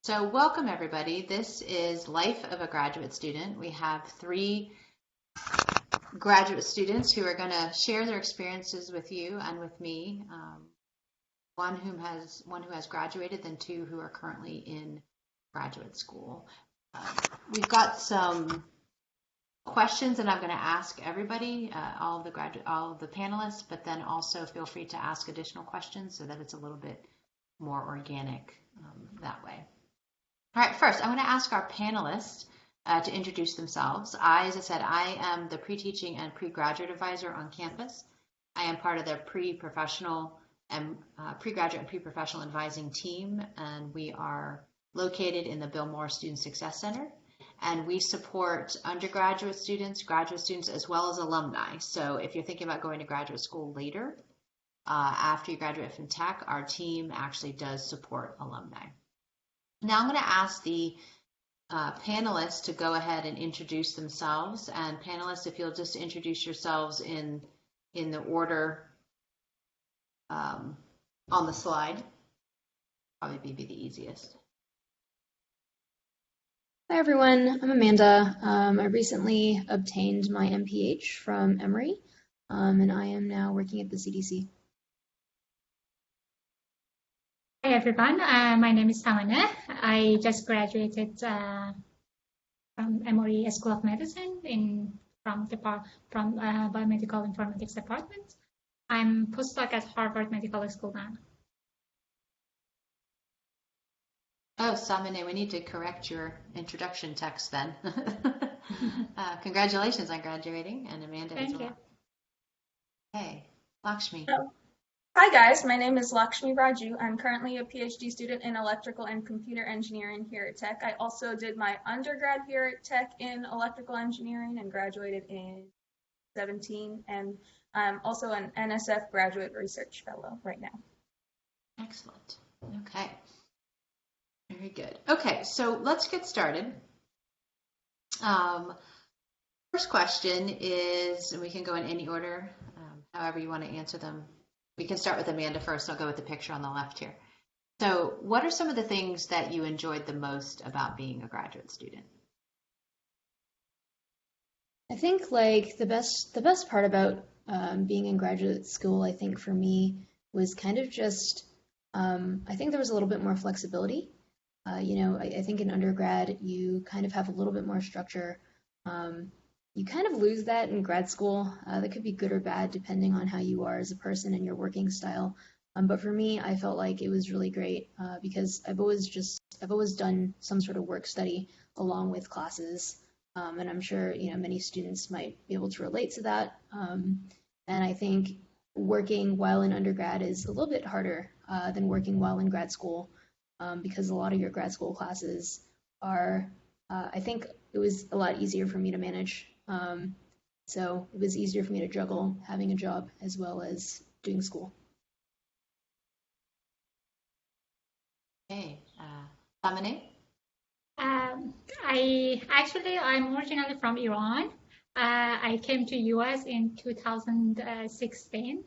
So welcome everybody. This is Life of a Graduate Student. We have three graduate students who are going to share their experiences with you and with me. One who has graduated, then two who are currently in graduate school. We've got some questions that I'm going to ask everybody, all of the panelists, but then also feel free to ask additional questions so that it's a little bit more organic that way. All right, first, I'm going to ask our panelists to introduce themselves. As I said, I am the pre-teaching and pre-graduate advisor on campus. I am part of the pre-professional and pre-graduate and pre-professional advising team, and we are located in the Bill Moore Student Success Center. And we support undergraduate students, graduate students, as well as alumni. So if you're thinking about going to graduate school later, after you graduate from tech, our team actually does support alumni. Now I'm going to ask the panelists to go ahead and introduce themselves. And panelists, if you'll just introduce yourselves in the order on the slide, probably be the easiest. Hi everyone, I'm Amanda. I recently obtained my MPH from Emory, and I am now working at the CDC. Hi everyone, my name is Tamana. I just graduated from Emory School of Medicine from Biomedical Informatics Department. I'm postdoc at Harvard Medical School now. Oh, Samine, we need to correct your introduction text then. Congratulations on graduating, and Amanda as well. Thank you. Hey, Lakshmi. Hi guys, my name is Lakshmi Raju. I'm currently a PhD student in electrical and computer engineering here at Tech. I also did my undergrad here at Tech in electrical engineering and graduated in 2017, and I'm also an NSF graduate research fellow right now. Excellent. Okay. Very good. Okay, so let's get started. First question is, and we can go in any order, however you want to answer them. We can start with Amanda first. I'll go with the picture on the left here. So what are some of the things that you enjoyed the most about being a graduate student? I think like the best part about being in graduate school, I think for me, was kind of just, I think there was a little bit more flexibility. I think in undergrad, you kind of have a little bit more structure. You kind of lose that in grad school. That could be good or bad depending on how you are as a person and your working style. But for me, I felt like it was really great because I've always done some sort of work study along with classes, and I'm sure many students might be able to relate to that. And I think working while in undergrad is a little bit harder than working while in grad school because a lot of your grad school classes are, I think it was a lot easier for me to manage. So it was easier for me to juggle having a job as well as doing school. Okay, Samine? I'm originally from Iran. I came to US in 2016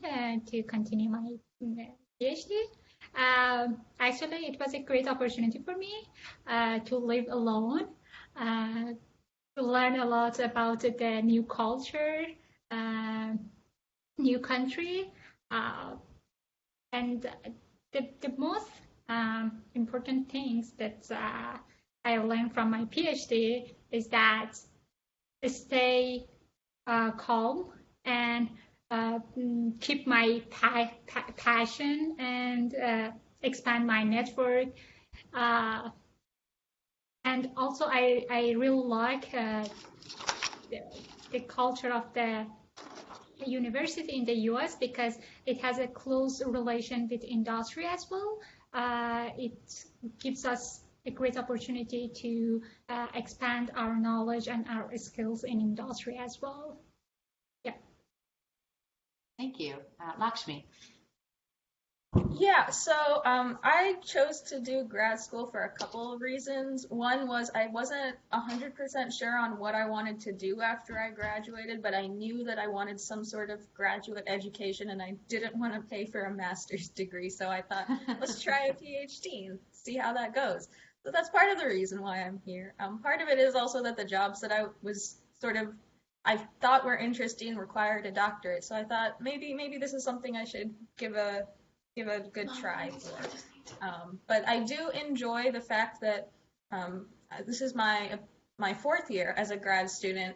to continue my PhD. Actually, it was a great opportunity for me to live alone, to learn a lot about the new culture, new country, and the most important things that I learned from my PhD is that stay calm and keep my passion and expand my network. And also, I really like the culture of the university in the US because it has a close relation with industry as well. It gives us a great opportunity to expand our knowledge and our skills in industry as well. Yeah. Thank you. Lakshmi? Yeah, so I chose to do grad school for a couple of reasons. One was I wasn't 100% sure on what I wanted to do after I graduated, but I knew that I wanted some sort of graduate education and I didn't want to pay for a master's degree, so I thought, let's try a PhD and see how that goes. So that's part of the reason why I'm here. Part of it is also that the jobs that I thought were interesting required a doctorate. So I thought maybe this is something I should give a good try for. But I do enjoy the fact that this is my fourth year as a grad student,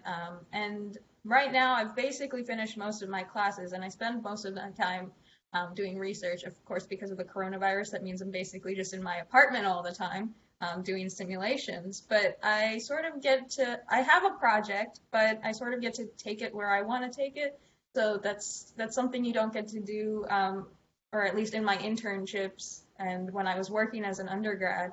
and right now I've basically finished most of my classes, and I spend most of my time doing research. Of course, because of the coronavirus, that means I'm basically just in my apartment all the time doing simulations. But I have a project, but I sort of get to take it where I want to take it. So that's something you don't get to do, or at least in my internships and when I was working as an undergrad.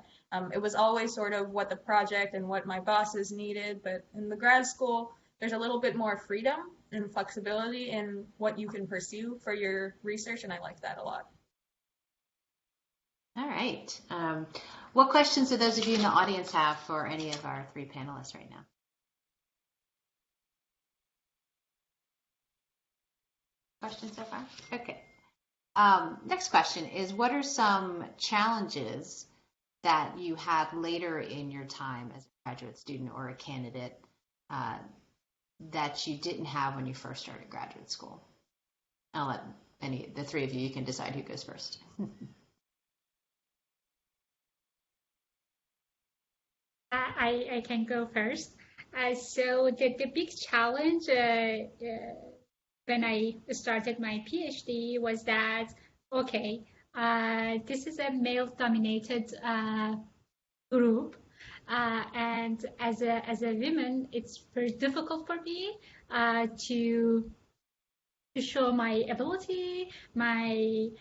It was always sort of what the project and what my bosses needed. But in the grad school, there's a little bit more freedom and flexibility in what you can pursue for your research, and I like that a lot. All right. What questions do those of you in the audience have for any of our three panelists right now? Questions so far? Okay. Next question is, what are some challenges that you have later in your time as a graduate student or a candidate that you didn't have when you first started graduate school? I'll let the three of you can decide who goes first. I can go first. So the big challenge when I started my PhD was that, okay, this is a male-dominated group, and as a woman, it's very difficult for me to show my ability, my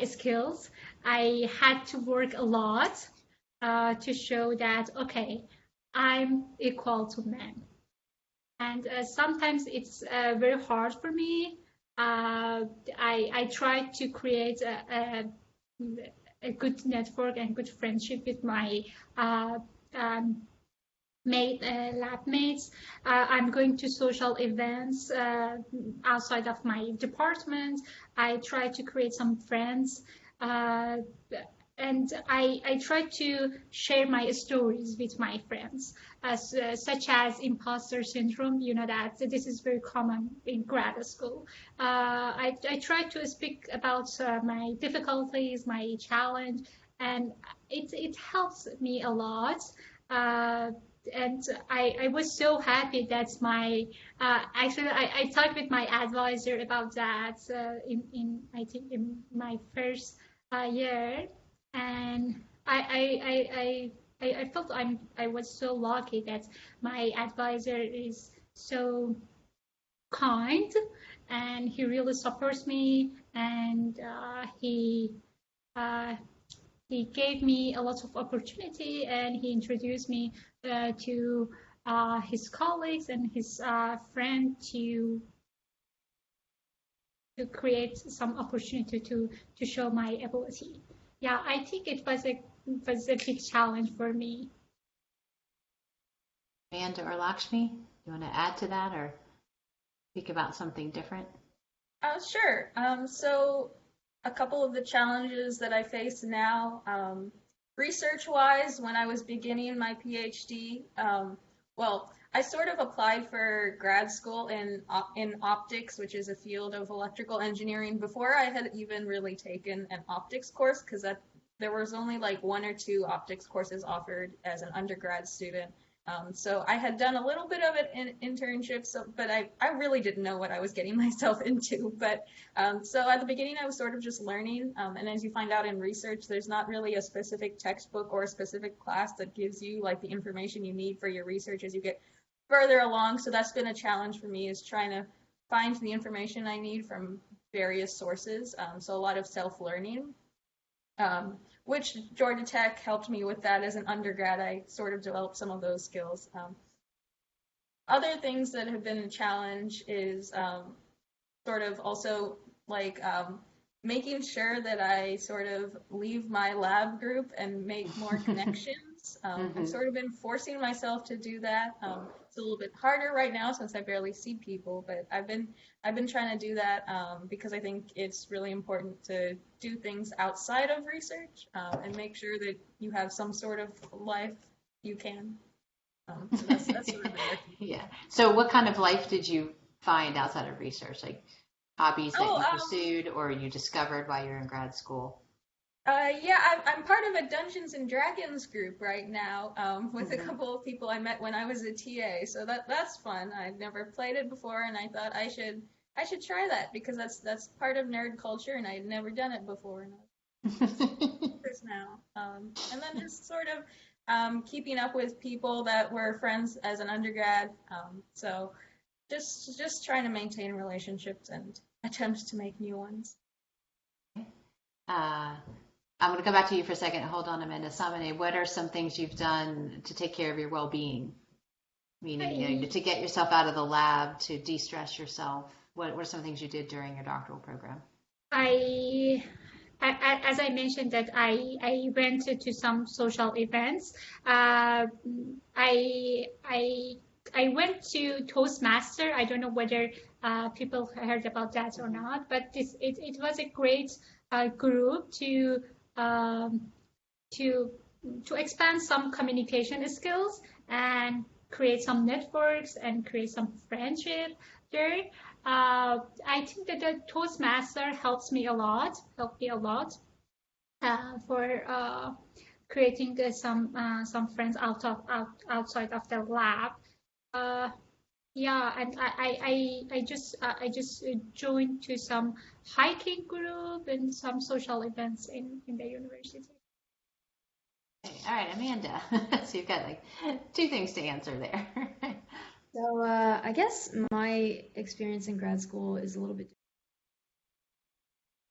skills. I had to work a lot to show that, okay, I'm equal to men. And sometimes it's very hard for me. I try to create a good network and good friendship with my lab mates. I'm going to social events outside of my department. I try to create some friends. And I try to share my stories with my friends, such as imposter syndrome. You know that this is very common in grad school. I try to speak about my difficulties, my challenge, and it helps me a lot. And I was so happy that actually I talked with my advisor about that in I think in my first year, and I felt I was so lucky that my advisor is so kind, and he really supports me, and he gave me a lot of opportunity, and he introduced me to his colleagues and his friend to create some opportunity to show my ability. Yeah, I think it was a big challenge for me. Amanda or Lakshmi, you want to add to that or speak about something different? Sure. So a couple of the challenges that I face now, research-wise, when I was beginning my PhD, well, I sort of applied for grad school in optics, which is a field of electrical engineering, before I had even really taken an optics course, because there was only like 1 or 2 optics courses offered as an undergrad student. So I had done a little bit of it in internships, but I really didn't know what I was getting myself into. But so at the beginning, I was sort of just learning. And as you find out in research, there's not really a specific textbook or a specific class that gives you like the information you need for your research as you get further along. So that's been a challenge for me, is trying to find the information I need from various sources. So a lot of self-learning. Which Georgia Tech helped me with that as an undergrad. I sort of developed some of those skills. Other things that have been a challenge is sort of also like making sure that I sort of leave my lab group and make more connections. I've sort of been forcing myself to do that. a little bit harder right now since I barely see people, but I've been trying to do that because I think it's really important to do things outside of research and make sure that you have some sort of life you can. So that's what I've been working. Yeah. So what kind of life did you find outside of research? Like hobbies that you pursued or you discovered while you were in grad school? Yeah, I'm part of a Dungeons and Dragons group right now with a couple of people I met when I was a TA. So that's fun. I'd never played it before, and I thought I should try that because that's part of nerd culture, and I had never done it before. This now, and then just sort of keeping up with people that were friends as an undergrad. So just trying to maintain relationships and attempt to make new ones. I'm going to come back to you for a second. Hold on, Amanda. Samane, what are some things you've done to take care of your well-being? Meaning, you know, to get yourself out of the lab, to de-stress yourself. What are some things you did during your doctoral program? As I mentioned, that I went to some social events. I went to Toastmaster. I don't know whether people heard about that or not, but it was a great group to expand some communication skills and create some networks and create some friendship there. I think that the Toastmaster helped me a lot for creating some friends outside of the lab. Yeah, and I just joined to some hiking group and some social events in the university. Okay. All right, Amanda. So you've got like 2 things to answer there. So I guess my experience in grad school is a little bit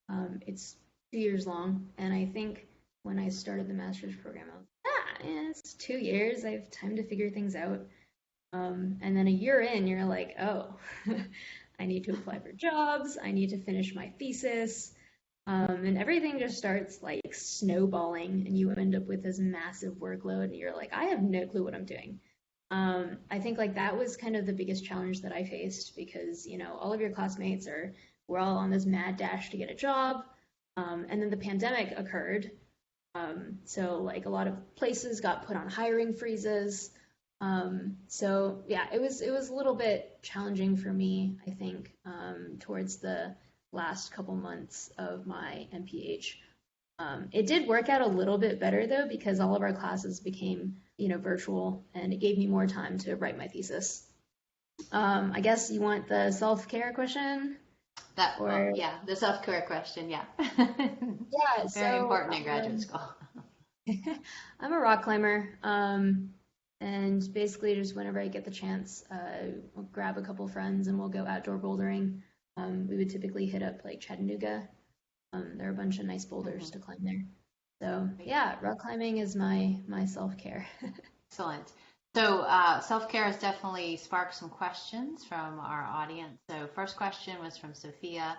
different. It's 2 years long, and I think when I started the master's program, I was it's 2 years. I have time to figure things out. And then a year in, you're like, oh, I need to apply for jobs. I need to finish my thesis. And everything just starts like snowballing, and you end up with this massive workload, and you're like, I have no clue what I'm doing. I think like that was kind of the biggest challenge that I faced because, you know, all of your classmates we're all on this mad dash to get a job. And then the pandemic occurred. So like a lot of places got put on hiring freezes. So yeah, it was a little bit challenging for me, I think, towards the last couple months of my MPH. It did work out a little bit better though, because all of our classes became, you know, virtual, and it gave me more time to write my thesis. I guess you want the self-care question? Yeah, the self-care question, yeah. Yeah, Very important in graduate school. I'm a rock climber, and basically just whenever I get the chance, I'll grab a couple friends and we'll go outdoor bouldering. We would typically hit up like Chattanooga. There are a bunch of nice boulders to climb there. So yeah, rock climbing is my self-care. Excellent. So self-care has definitely sparked some questions from our audience. So first question was from Sophia.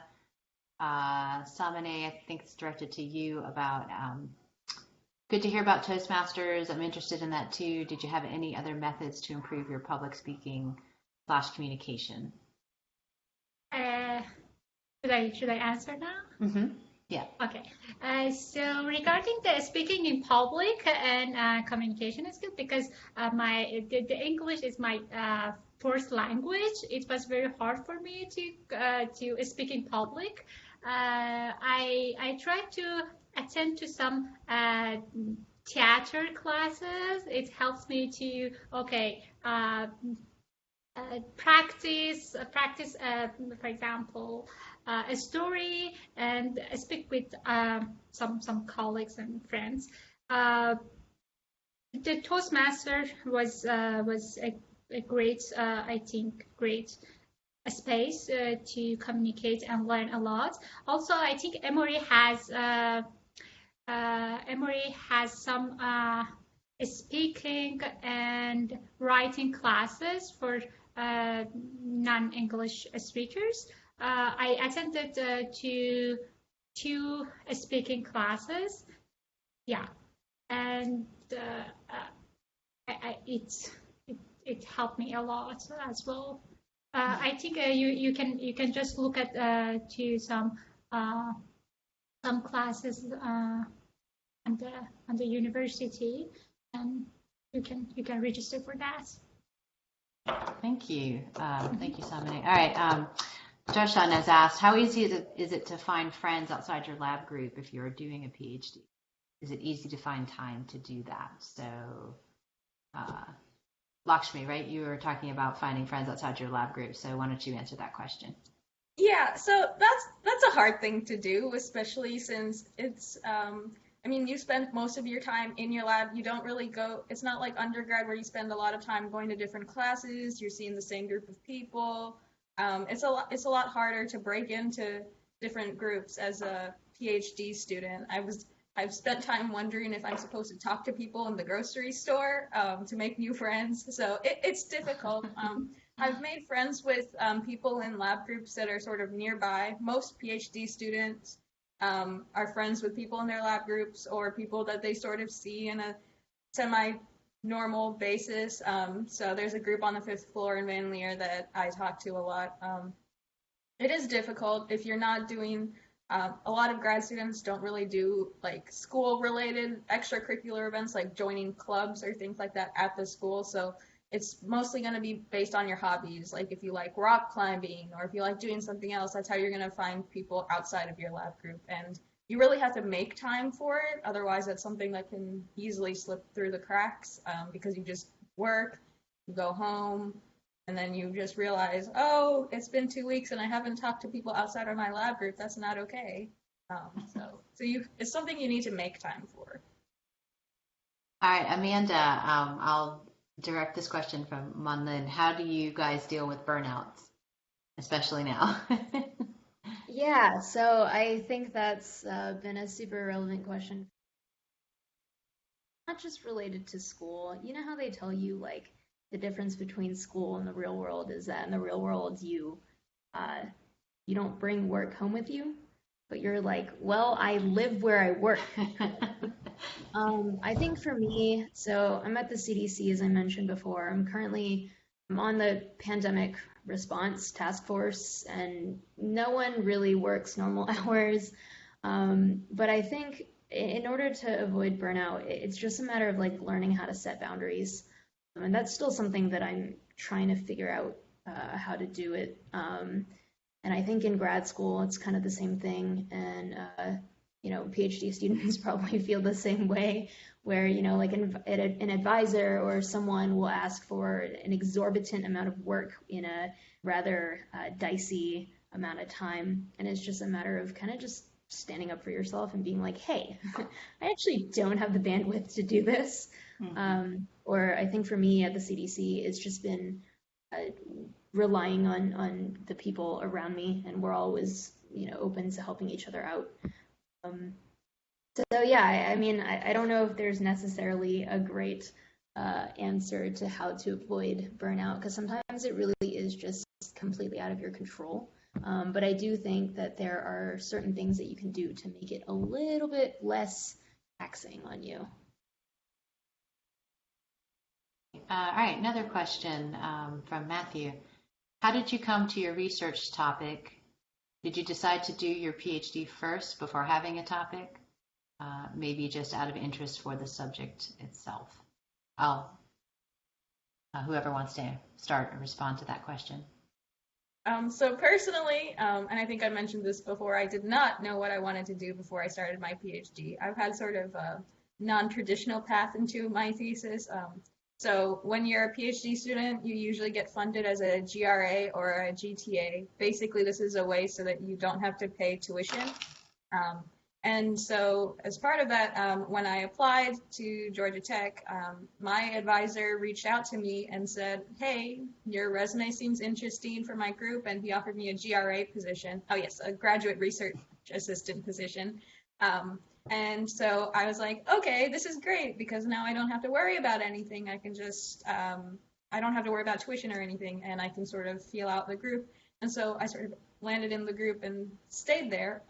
Samane, I think it's directed to you about good to hear about Toastmasters. I'm interested in that too. Did you have any other methods to improve your public speaking / communication? Should I answer now? Mm-hmm. Yeah. Okay. So regarding the speaking in public and communication skills, because the English is my first language, it was very hard for me to speak in public. I tried to attend to some theater classes. It helps me to practice, for example, a story and speak with some colleagues and friends. The Toastmaster was a great, I think, great space to communicate and learn a lot. Also, I think Emory has some speaking and writing classes for non-English speakers. I attended to 2 speaking classes. Yeah, and it helped me a lot as well. I think you can just look at to some classes on the university, and you can register for that. Thank you. Thank you, Samini. All right. Joshon has asked, how easy is it to find friends outside your lab group if you're doing a PhD? Is it easy to find time to do that? So, Lakshmi, right? You were talking about finding friends outside your lab group. So why don't you answer that question? Yeah, so that's a hard thing to do, especially since it's I mean, you spend most of your time in your lab. You don't really go, it's not like undergrad where you spend a lot of time going to different classes, you're seeing the same group of people. It's a lot harder to break into different groups as a PhD student. I've spent time wondering if I'm supposed to talk to people in the grocery store to make new friends. So it's difficult. I've made friends with people in lab groups that are sort of nearby. Most PhD students are friends with people in their lab groups or people that they sort of see in a semi-normal basis. So there's a group on the 5th floor in Van Leer that I talk to a lot. It is difficult if you're not doing, a lot of grad students don't really do like school-related extracurricular events like joining clubs or things like that at the school. So it's mostly going to be based on your hobbies. Like if you like rock climbing or if you like doing something else, that's how you're going to find people outside of your lab group. And you really have to make time for it. Otherwise, that's something that can easily slip through the cracks because you just work, you go home, and then you just realize, oh, it's been 2 weeks and I haven't talked to people outside of my lab group. That's not okay. It's something you need to make time for. All right, Amanda, I'll direct this question from Munlin. How do you guys deal with burnouts, especially now? Yeah, so I think that's been a super relevant question. Not just related to school. You know how they tell you like the difference between school and the real world is that in the real world you don't bring work home with you, but you're like, well, I live where I work. I think for me, so I'm at the CDC, as I mentioned before. I'm on the pandemic response task force, and no one really works normal hours. But I think in order to avoid burnout, it's just a matter of like learning how to set boundaries. And that's still something that I'm trying to figure out how to do it. And I think in grad school, it's kind of the same thing. And PhD students probably feel the same way, where, like an advisor or someone will ask for an exorbitant amount of work in a rather dicey amount of time. And it's just a matter of kind of just standing up for yourself and being like, hey, I actually don't have the bandwidth to do this. Mm-hmm. Or I think for me at the CDC, it's just been relying on the people around me, and we're always, open to helping each other out. So yeah, I mean, I don't know if there's necessarily a great answer to how to avoid burnout, because sometimes it really is just completely out of your control. But I do think that there are certain things that you can do to make it a little bit less taxing on you. All right, another question from Matthew. How did you come to your research topic? Did you decide to do your PhD first before having a topic? Maybe just out of interest for the subject itself. Whoever wants to start or respond to that question. So personally, and I think I mentioned this before, I did not know what I wanted to do before I started my PhD. I've had sort of a non-traditional path into my thesis. So when you're a PhD student, you usually get funded as a GRA or a GTA. Basically, this is a way so that you don't have to pay tuition. And so as part of that, when I applied to Georgia Tech, my advisor reached out to me and said, hey, your resume seems interesting for my group, and he offered me a GRA position. Oh yes, a graduate research assistant position. And so I was like, okay, this is great, because now I don't have to worry about anything. I can just, I don't have to worry about tuition or anything, and I can sort of feel out the group. And so I sort of landed in the group and stayed there.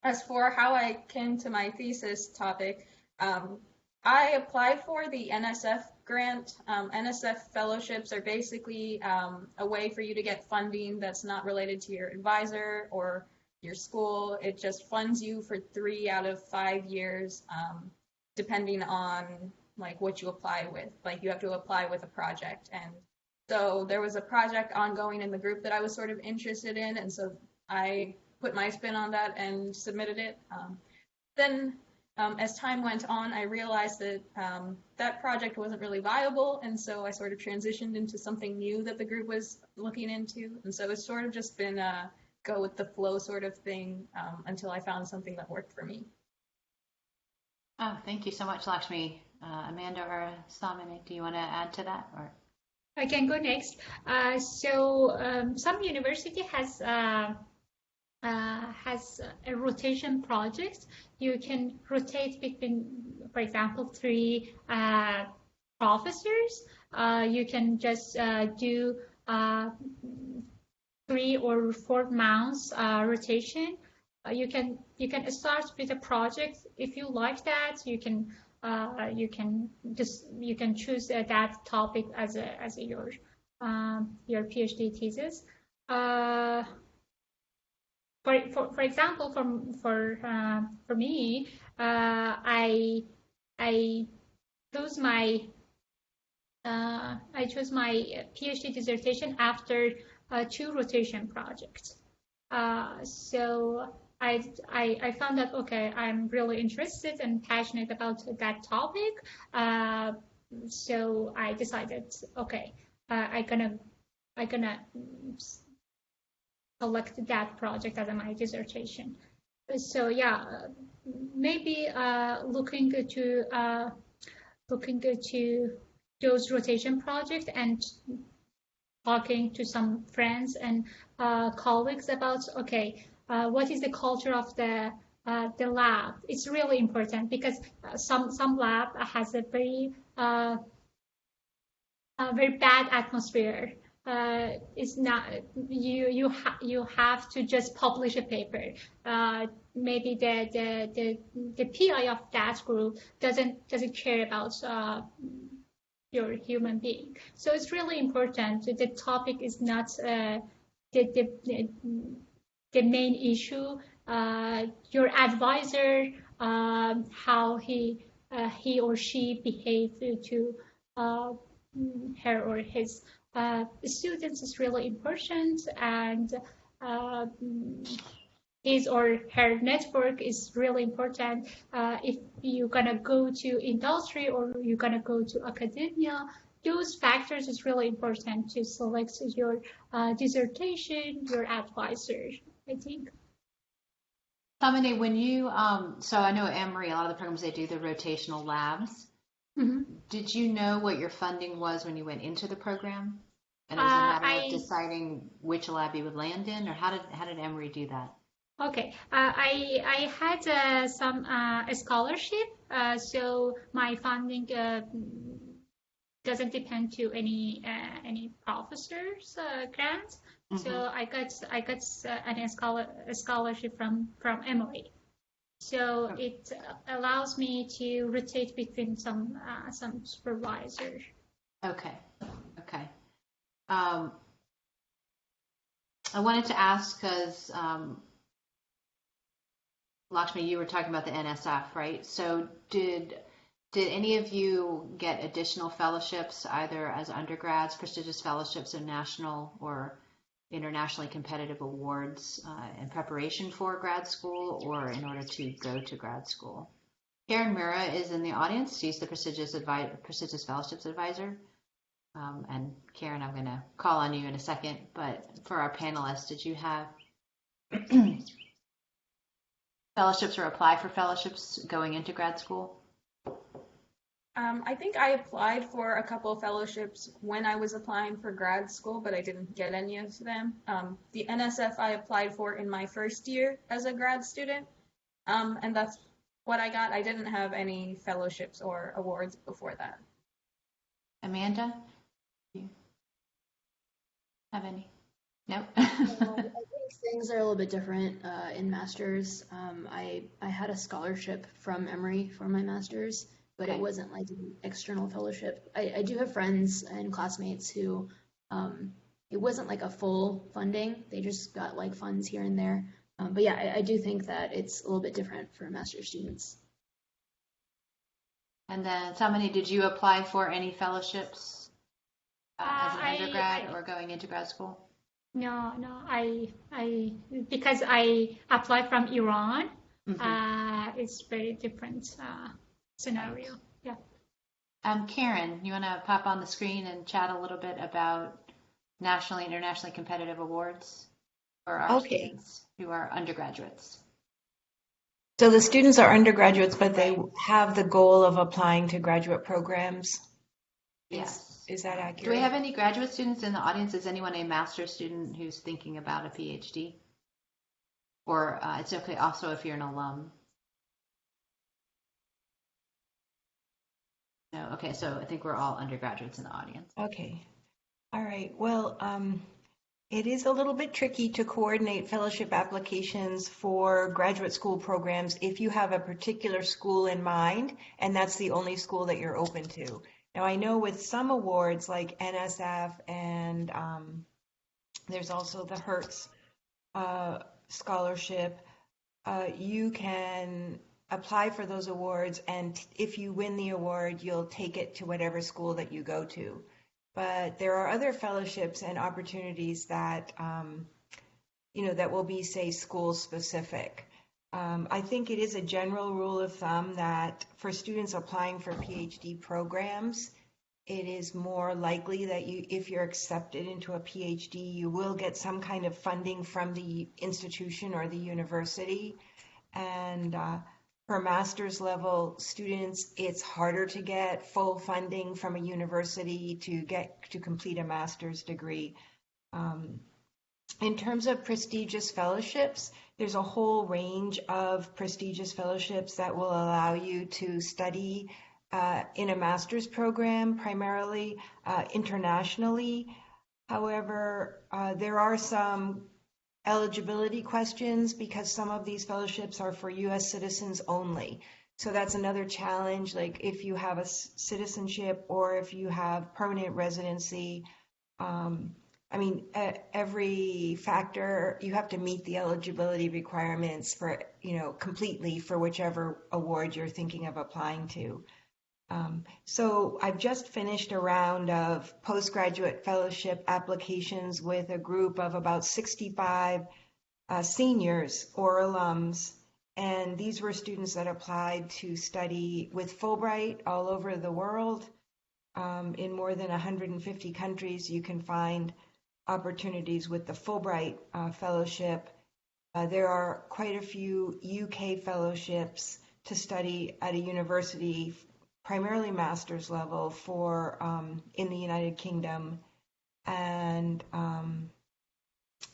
As for how I came to my thesis topic, I applied for the NSF grant. NSF fellowships are basically a way for you to get funding that's not related to your advisor or your school. It just funds you for 3 out of 5 years, depending on like what you apply with. Like you have to apply with a project. And so there was a project ongoing in the group that I was sort of interested in, and so I put my spin on that and submitted it. Then as time went on, I realized that that project wasn't really viable, and so I sort of transitioned into something new that the group was looking into. And so it's sort of just been a go with the flow sort of thing until I found something that worked for me. Oh, thank you so much, Lakshmi. Amanda or Samini, do you want to add to that? Or I can go next. Some university has a rotation project. You can rotate between, for example, 3 professors. You can just do 3 or 4 months rotation. You can start with a project. If you like that, you can choose that topic as your PhD thesis. For example, for me, I chose my PhD dissertation after 2 rotation projects. So I found that okay, I'm really interested and passionate about that topic. So I decided okay, I gonna select that project as my dissertation. So yeah, maybe looking to those rotation projects and talking to some friends and colleagues about okay, what is the culture of the lab? It's really important because some lab has a very bad atmosphere. It's not you have to just publish a paper. Maybe the PI of that group doesn't care about your human being. So it's really important. The topic is not the main issue. Your advisor, how he or she behaved to her or his students is really important, and his or her network is really important. If you're gonna go to industry or you're gonna go to academia, those factors is really important to select your dissertation, your advisor, I think. Samini, when you so I know at Emory, a lot of the programs they do the rotational labs. Mm-hmm. Did you know what your funding was when you went into the program? And it was a matter of deciding which lab you would land in, or how did Emory do that? Okay, I had some a scholarship, so my funding doesn't depend to any professors grant. Mm-hmm. So I got a scholarship from Emory. So it allows me to rotate between some supervisors. Okay. I wanted to ask because Lakshmi, you were talking about the NSF, right? So did any of you get additional fellowships, either as undergrads, prestigious fellowships, and national or internationally competitive awards in preparation for grad school or in order to go to grad school? Karen Mura is in the audience. She's the prestigious fellowships advisor. And Karen, I'm going to call on you in a second. But for our panelists, did you have fellowships or apply for fellowships going into grad school? I think I applied for a couple of fellowships when I was applying for grad school, but I didn't get any of them. The NSF I applied for in my first year as a grad student, and that's what I got. I didn't have any fellowships or awards before that. Amanda, do you have any? No. I think things are a little bit different in masters. I had a scholarship from Emory for my masters, but Okay. it wasn't like an external fellowship. I do have friends and classmates who it wasn't like a full funding. They just got like funds here and there. But yeah, I do think that it's a little bit different for master's students. And then, Samani, did you apply for any fellowships as an undergrad or going into grad school? No, I because I applied from Iran. It's very different scenario. Yeah. Karen, you want to pop on the screen and chat a little bit about nationally, internationally competitive awards for our students who are undergraduates? So the students are undergraduates, but they have the goal of applying to graduate programs. Yes. Is that accurate? Do we have any graduate students in the audience? Is anyone a master's student who's thinking about a PhD? Or it's okay also if you're an alum. No, okay, so I think we're all undergraduates in the audience. Okay. All right. Well, it is a little bit tricky to coordinate fellowship applications for graduate school programs if you have a particular school in mind, and that's the only school that you're open to. Now, I know with some awards like NSF and there's also the Hertz scholarship, you can apply for those awards, and if you win the award, you'll take it to whatever school that you go to. But there are other fellowships and opportunities that, that will be, say, school specific. I think it is a general rule of thumb that for students applying for PhD programs, it is more likely that if you're accepted into a PhD, you will get some kind of funding from the institution or the university. And for master's level students, it's harder to get full funding from a university to complete a master's degree. In terms of prestigious fellowships, there's a whole range of prestigious fellowships that will allow you to study in a master's program, primarily internationally. However, there are some eligibility questions because some of these fellowships are for U.S. citizens only. So that's another challenge, like if you have a citizenship or if you have permanent residency. Every factor, you have to meet the eligibility requirements for, completely for whichever award you're thinking of applying to. So I've just finished a round of postgraduate fellowship applications with a group of about 65 seniors or alums. And these were students that applied to study with Fulbright all over the world. In more than 150 countries, you can find opportunities with the Fulbright fellowship. There are quite a few UK fellowships to study at a university, primarily master's level for in the United Kingdom, and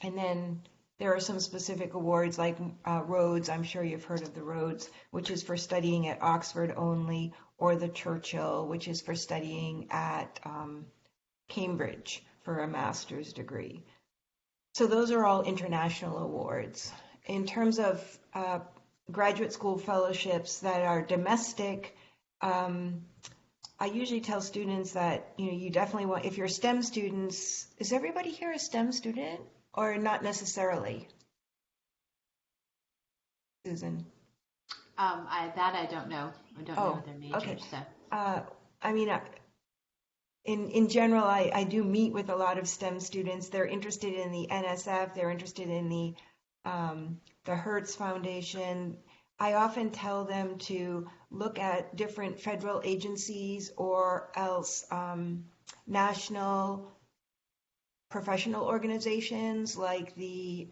then there are some specific awards like Rhodes. I'm sure you've heard of the Rhodes, which is for studying at Oxford only, or the Churchill, which is for studying at Cambridge for a master's degree. So those are all international awards. In terms of graduate school fellowships that are domestic, I usually tell students that, you definitely want, if you're STEM students, is everybody here a STEM student or not necessarily? Susan? I don't know. I don't know their majors. Okay. So. In general, I do meet with a lot of STEM students. They're interested in the NSF. They're interested in the Hertz Foundation. I often tell them to look at different federal agencies or else national professional organizations like the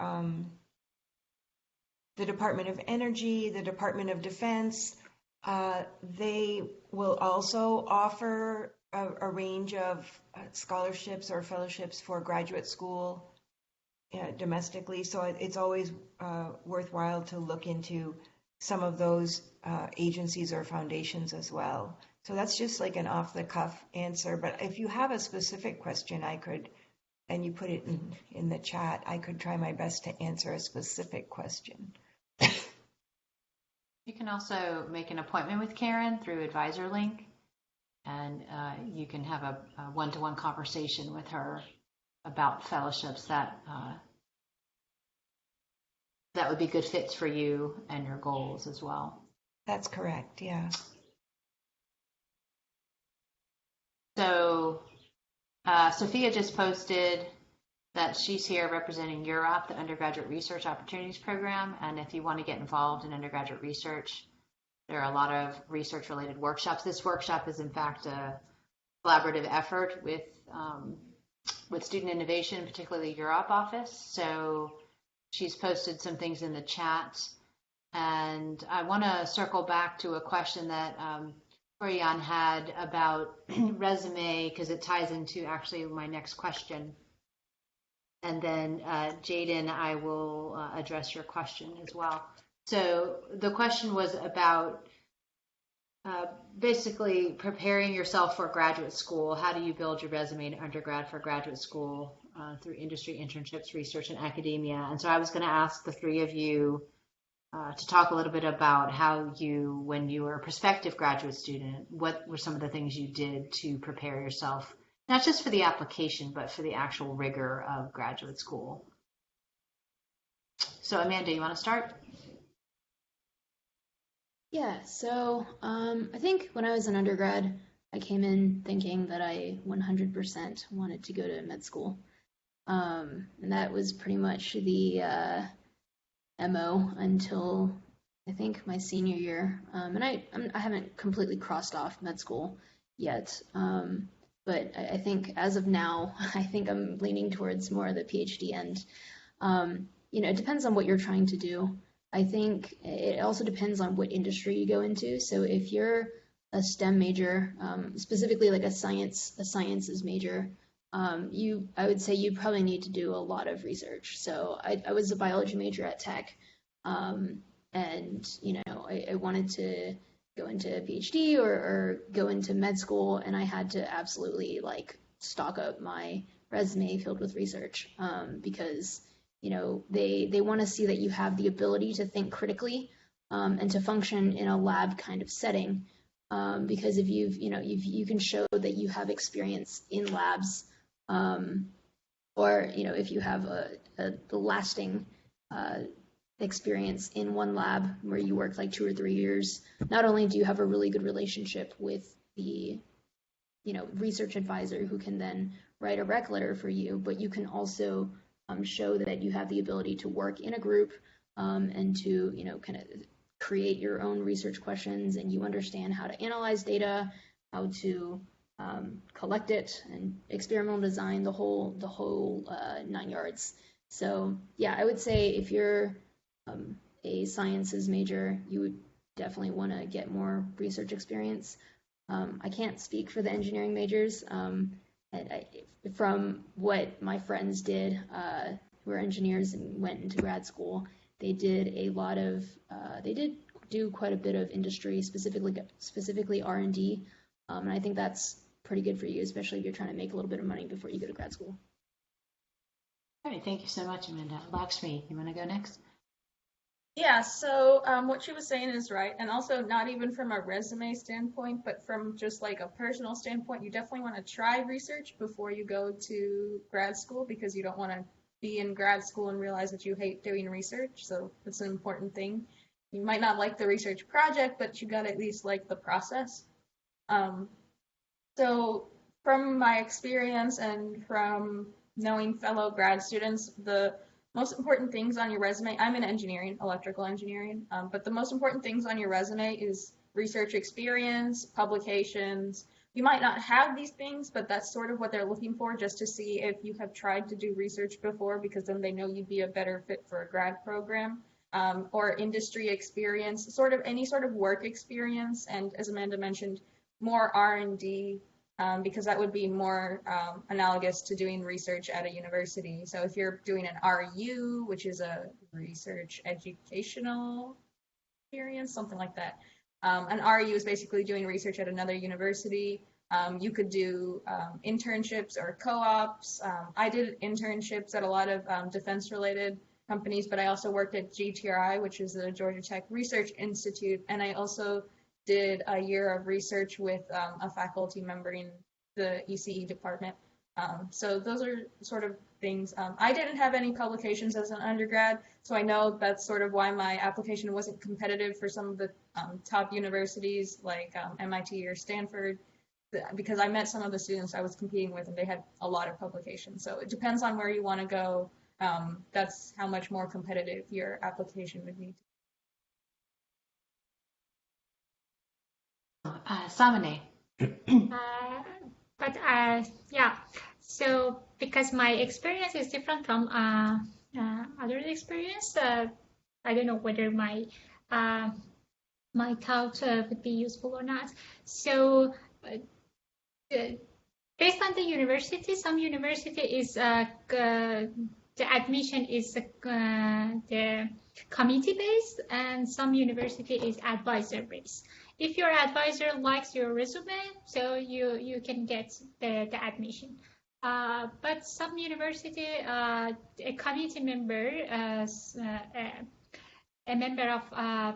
Department of Energy, the Department of Defense. They will also offer a range of scholarships or fellowships for graduate school domestically. So it's always worthwhile to look into some of those agencies or foundations as well. So that's just like an off-the-cuff answer. But if you have a specific question, and you put it in the chat, I could try my best to answer a specific question. You can also make an appointment with Karen through Advisor Link, and you can have a one-to-one conversation with her about fellowships that would be good fits for you and your goals as well. That's correct, yeah. So Sophia just posted that she's here representing Europe, the Undergraduate Research Opportunities Program, and if you want to get involved in undergraduate research, there are a lot of research-related workshops. This workshop is, in fact, a collaborative effort with Student Innovation, particularly Europe office. So she's posted some things in the chat, and I want to circle back to a question that Orion had about resume, because it ties into actually my next question. And then Jaden, I will address your question as well. So the question was about basically preparing yourself for graduate school. How do you build your resume in undergrad for graduate school through industry internships, research, and academia? And so I was going to ask the three of you to talk a little bit about how you, when you were a prospective graduate student, what were some of the things you did to prepare yourself, not just for the application, but for the actual rigor of graduate school. So Amanda, you want to start? Yeah, so I think when I was an undergrad, I came in thinking that I 100% wanted to go to med school. And that was pretty much the MO until I think my senior year. And I haven't completely crossed off med school yet. But I think as of now, I think I'm leaning towards more of the PhD end. It depends on what you're trying to do. I think it also depends on what industry you go into. So if you're a STEM major, specifically like a sciences major, I would say you probably need to do a lot of research. So I was a biology major at Tech, and I wanted to go into a PhD or go into med school, and I had to absolutely stock up my resume filled with research because they want to see that you have the ability to think critically and to function in a lab kind of setting. Because if you can show that you have experience in labs, or if you have a lasting experience in one lab where you work like 2 or 3 years, not only do you have a really good relationship with the research advisor who can then write a rec letter for you, but you can also show that you have the ability to work in a group and to kind of create your own research questions, and you understand how to analyze data, how to collect it, and experimental design, the whole 9 yards. So yeah, I would say if you're a sciences major, you would definitely want to get more research experience. I can't speak for the engineering majors. From what my friends did, who are engineers and went into grad school, they did do quite a bit of industry, specifically R&D, and I think that's pretty good for you, especially if you're trying to make a little bit of money before you go to grad school. All right, thank you so much, Amanda. Lakshmi, you want to go next? Yeah, so what she was saying is right, and also not even from a resume standpoint, but from just like a personal standpoint, you definitely want to try research before you go to grad school, because you don't want to be in grad school and realize that you hate doing research. So it's an important thing. You might not like the research project, but you got to at least like the process. So from my experience and from knowing fellow grad students, the most important things on your resume, I'm in engineering, electrical engineering, but the most important things on your resume is research experience, publications. You might not have these things, but that's sort of what they're looking for, just to see if you have tried to do research before, because then they know you'd be a better fit for a grad program, or industry experience, sort of any sort of work experience, and as Amanda mentioned, more R&D, because that would be more analogous to doing research at a university. So if you're doing an RU, which is a research educational experience, something like that. An RU is basically doing research at another university. You could do internships or co-ops. I did internships at a lot of defense-related companies, but I also worked at GTRI, which is the Georgia Tech Research Institute, and I also did a year of research with a faculty member in the ECE department. So those are sort of things. I didn't have any publications as an undergrad, so I know that's sort of why my application wasn't competitive for some of the top universities like MIT or Stanford, because I met some of the students I was competing with and they had a lot of publications. So it depends on where you want to go. That's how much more competitive your application would be. Samane. But yeah, so because my experience is different from other experience, I don't know whether my thought would be useful or not. So based on the university, some university is the admission is the committee based, and some university is advisor based. If your advisor likes your resume, so you can get the admission. But some university, a committee member, a member of